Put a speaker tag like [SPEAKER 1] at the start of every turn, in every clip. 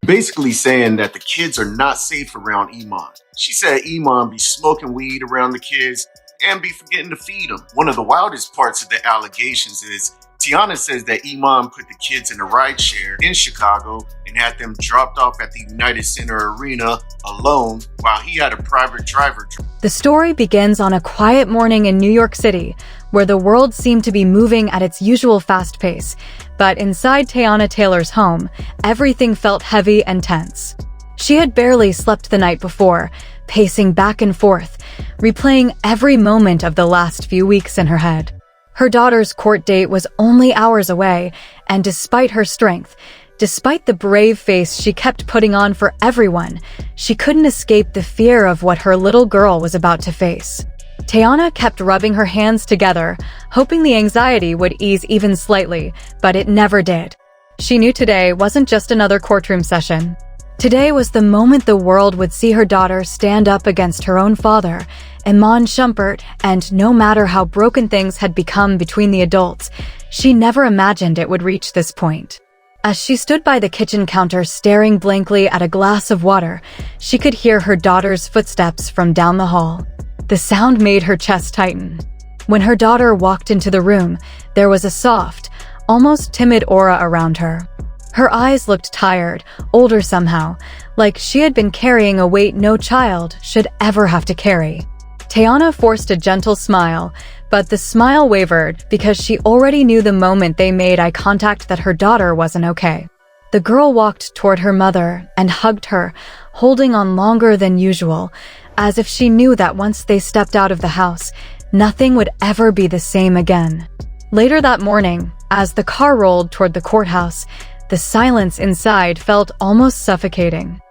[SPEAKER 1] basically saying that the kids are not safe around Iman. She said Iman be smoking weed around the kids and be forgetting to feed them. One of the wildest parts of the allegations is Teyana says that Iman put the kids in a rideshare in Chicago and had them dropped off at the United Center Arena alone while he had a private driver.
[SPEAKER 2] The story begins on a quiet morning in New York City, where the world seemed to be moving at its usual fast pace. But inside Teyana Taylor's home, everything felt heavy and tense. She had barely slept the night before, pacing back and forth, replaying every moment of the last few weeks in her head. Her daughter's court date was only hours away, and despite her strength, despite the brave face she kept putting on for everyone, she couldn't escape the fear of what her little girl was about to face. Teyana kept rubbing her hands together, hoping the anxiety would ease even slightly, but it never did. She knew today wasn't just another courtroom session. Today was the moment the world would see her daughter stand up against her own father, Iman Shumpert, and no matter how broken things had become between the adults, she never imagined it would reach this point. As she stood by the kitchen counter staring blankly at a glass of water, she could hear her daughter's footsteps from down the hall. The sound made her chest tighten. When her daughter walked into the room, there was a soft, almost timid aura around her. Her eyes looked tired, older somehow, like she had been carrying a weight no child should ever have to carry. Teyana forced a gentle smile, but the smile wavered because she already knew the moment they made eye contact that her daughter wasn't okay. The girl walked toward her mother and hugged her, holding on longer than usual, as if she knew that once they stepped out of the house, nothing would ever be the same again. Later that morning, as the car rolled toward the courthouse, the silence inside felt almost suffocating.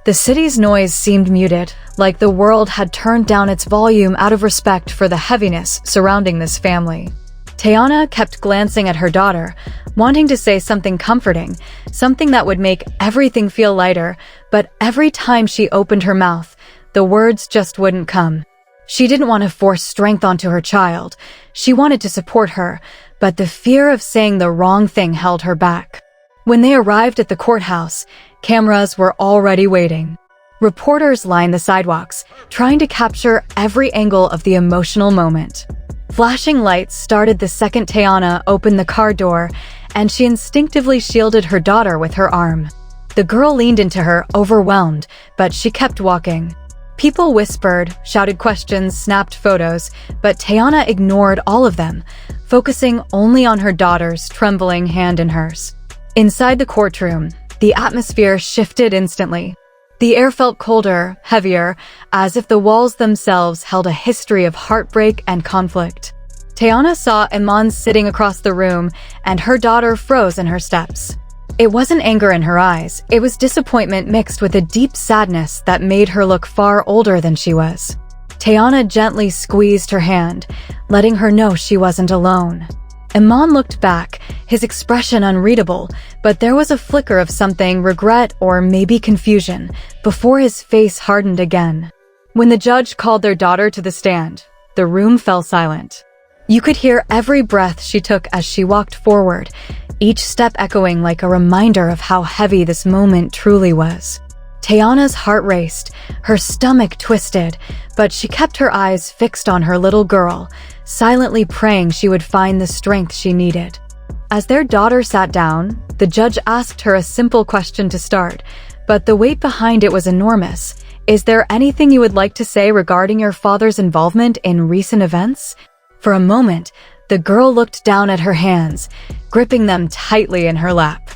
[SPEAKER 2] The city's noise seemed muted, like the world had turned down its volume out of respect for the heaviness surrounding this family. Teyana kept glancing at her daughter, wanting to say something comforting, something that would make everything feel lighter, but every time she opened her mouth, the words just wouldn't come. She didn't want to force strength onto her child. She wanted to support her, but the fear of saying the wrong thing held her back. When they arrived at the courthouse, cameras were already waiting. Reporters lined the sidewalks, trying to capture every angle of the emotional moment. Flashing lights started the second Teyana opened the car door, and she instinctively shielded her daughter with her arm. The girl leaned into her, overwhelmed, but she kept walking. People whispered, shouted questions, snapped photos, but Teyana ignored all of them, focusing only on her daughter's trembling hand in hers. Inside the courtroom, the atmosphere shifted instantly. The air felt colder, heavier, as if the walls themselves held a history of heartbreak and conflict. Teyana saw Iman sitting across the room, and her daughter froze in her steps. It wasn't anger in her eyes, it was disappointment mixed with a deep sadness that made her look far older than she was. Teyana gently squeezed her hand, letting her know she wasn't alone. Iman looked back, his expression unreadable, but there was a flicker of something, regret or maybe confusion, before his face hardened again. When the judge called their daughter to the stand, the room fell silent. You could hear every breath she took as she walked forward, each step echoing like a reminder of how heavy this moment truly was. Teyana's heart raced, her stomach twisted, but she kept her eyes fixed on her little girl, silently praying she would find the strength she needed. As their daughter sat down, the judge asked her a simple question to start, but the weight behind it was enormous. Is there anything you would like to say regarding your father's involvement in recent events? For a moment, the girl looked down at her hands, gripping them tightly in her lap.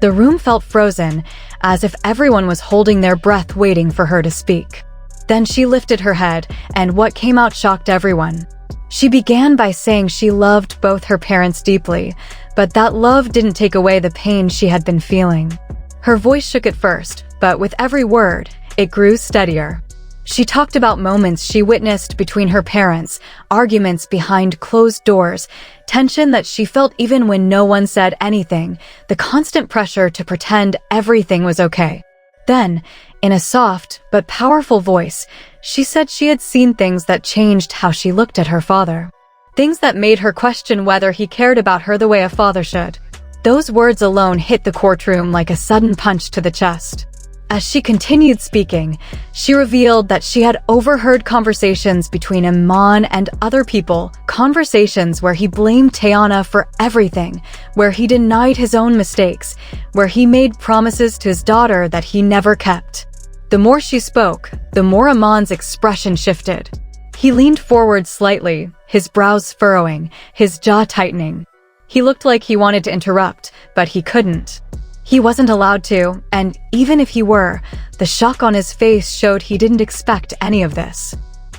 [SPEAKER 2] The room felt frozen, as if everyone was holding their breath waiting for her to speak. Then she lifted her head, and what came out shocked everyone. She began by saying she loved both her parents deeply, but that love didn't take away the pain she had been feeling. Her voice shook at first, but with every word, it grew steadier. She talked about moments she witnessed between her parents, arguments behind closed doors, tension that she felt even when no one said anything, the constant pressure to pretend everything was okay. Then, in a soft but powerful voice, she said she had seen things that changed how she looked at her father. Things that made her question whether he cared about her the way a father should. Those words alone hit the courtroom like a sudden punch to the chest. As she continued speaking, she revealed that she had overheard conversations between Iman and other people, conversations where he blamed Teyana for everything, where he denied his own mistakes, where he made promises to his daughter that he never kept. The more she spoke, the more Iman's expression shifted. He leaned forward slightly, his brows furrowing, his jaw tightening. He looked like he wanted to interrupt, but he couldn't. He wasn't allowed to, and even if he were, the shock on his face showed he didn't expect any of this.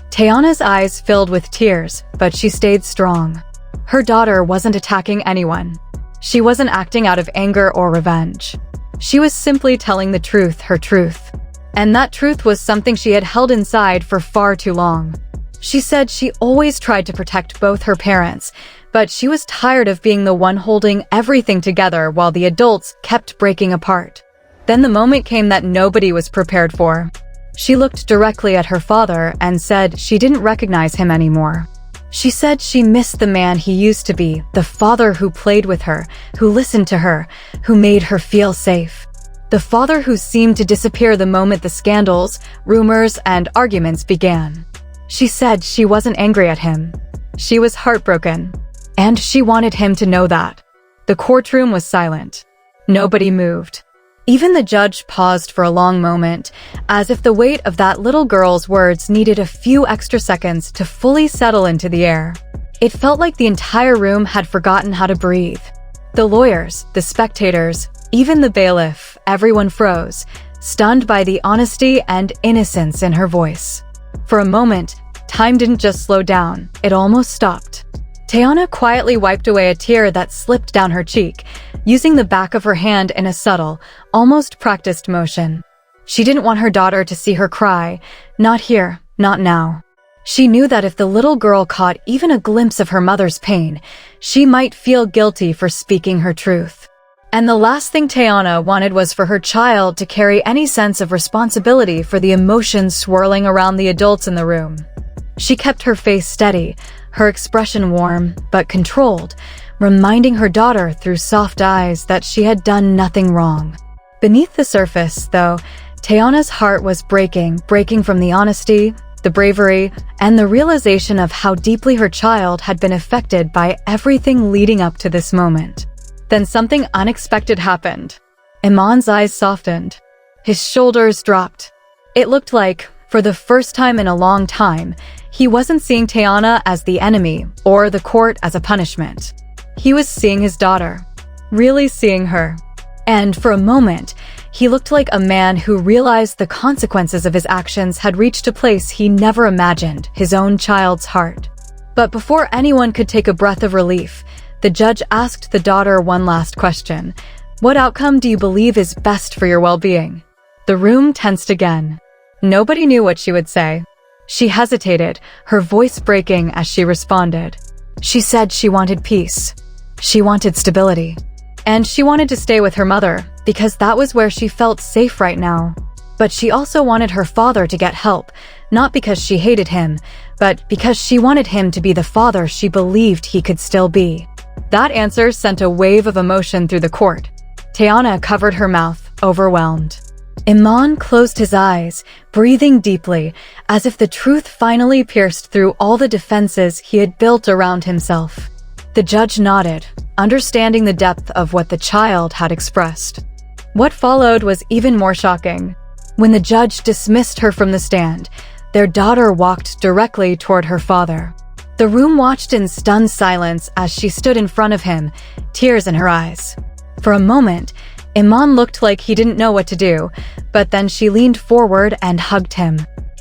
[SPEAKER 2] Teyana's eyes filled with tears, but she stayed strong. Her daughter wasn't attacking anyone. She wasn't acting out of anger or revenge. She was simply telling the truth, her truth. And that truth was something she had held inside for far too long. She said she always tried to protect both her parents, but she was tired of being the one holding everything together while the adults kept breaking apart. Then the moment came that nobody was prepared for. She looked directly at her father and said she didn't recognize him anymore. She said she missed the man he used to be, the father who played with her, who listened to her, who made her feel safe. The father who seemed to disappear the moment the scandals, rumors, and arguments began. She said she wasn't angry at him. She was heartbroken. And she wanted him to know that. The courtroom was silent. Nobody moved. Even the judge paused for a long moment, as if the weight of that little girl's words needed a few extra seconds to fully settle into the air. It felt like the entire room had forgotten how to breathe. The lawyers, the spectators, even the bailiff, everyone froze, stunned by the honesty and innocence in her voice. For a moment, time didn't just slow down, it almost stopped. Teyana quietly wiped away a tear that slipped down her cheek, using the back of her hand in a subtle, almost practiced motion. She didn't want her daughter to see her cry. Not here, not now. She knew that if the little girl caught even a glimpse of her mother's pain, she might feel guilty for speaking her truth. And the last thing Teyana wanted was for her child to carry any sense of responsibility for the emotions swirling around the adults in the room. She kept her face steady, her expression warm, but controlled, reminding her daughter through soft eyes that she had done nothing wrong. Beneath the surface, though, Teyana's heart was breaking from the honesty, the bravery, and the realization of how deeply her child had been affected by everything leading up to this moment. Then something unexpected happened. Iman's eyes softened. His shoulders dropped. It looked like, for the first time in a long time, he wasn't seeing Teyana as the enemy or the court as a punishment. He was seeing his daughter, really seeing her. And for a moment, he looked like a man who realized the consequences of his actions had reached a place he never imagined, his own child's heart. But before anyone could take a breath of relief, the judge asked the daughter one last question. What outcome do you believe is best for your well-being? The room tensed again. Nobody knew what she would say. She hesitated, her voice breaking as she responded. She said she wanted peace. She wanted stability. And she wanted to stay with her mother, because that was where she felt safe right now. But she also wanted her father to get help, not because she hated him, but because she wanted him to be the father she believed he could still be. That answer sent a wave of emotion through the court. Teyana covered her mouth, overwhelmed. Iman closed his eyes, breathing deeply, as if the truth finally pierced through all the defenses he had built around himself. The judge nodded, understanding the depth of what the child had expressed. What followed was even more shocking. When the judge dismissed her from the stand, their daughter walked directly toward her father. The room watched in stunned silence as she stood in front of him, tears in her eyes. For a moment, Iman looked like he didn't know what to do, but then she leaned forward and hugged him.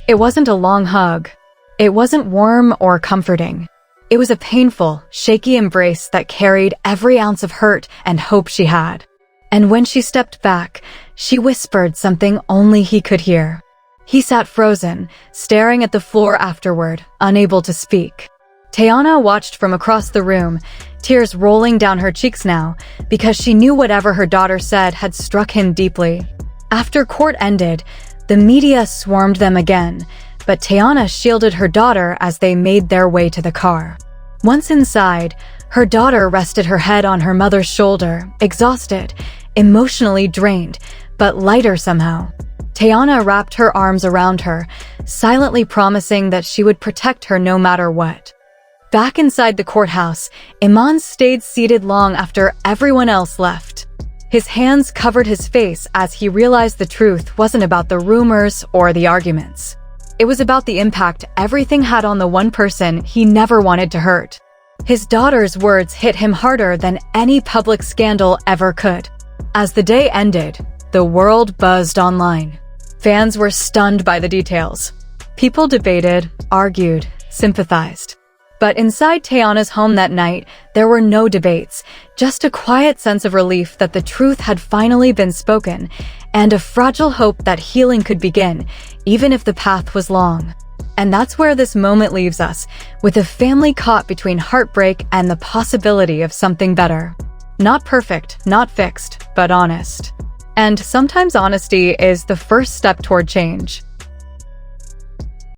[SPEAKER 2] It wasn't a long hug. It wasn't warm or comforting. It was a painful, shaky embrace that carried every ounce of hurt and hope she had. And when she stepped back, she whispered something only he could hear. He sat frozen, staring at the floor afterward, unable to speak. Teyana watched from across the room, tears rolling down her cheeks now, because she knew whatever her daughter said had struck him deeply. After court ended, the media swarmed them again, but Teyana shielded her daughter as they made their way to the car. Once inside, Her daughter rested her head on her mother's shoulder, exhausted, emotionally drained, but lighter somehow. Teyana wrapped her arms around her, silently promising that she would protect her no matter what. Back inside the courthouse, Iman stayed seated long after everyone else left. His hands covered his face as he realized the truth wasn't about the rumors or the arguments. It was about the impact everything had on the one person he never wanted to hurt. His daughter's words hit him harder than any public scandal ever could. As the day ended, the world buzzed online. Fans were stunned by the details. People debated, argued, sympathized. But inside Teyana's home that night, there were no debates, just a quiet sense of relief that the truth had finally been spoken, and a fragile hope that healing could begin, even if the path was long. And that's where this moment leaves us, with a family caught between heartbreak and the possibility of something better. Not perfect, not fixed, but honest. And sometimes honesty is the first step toward change.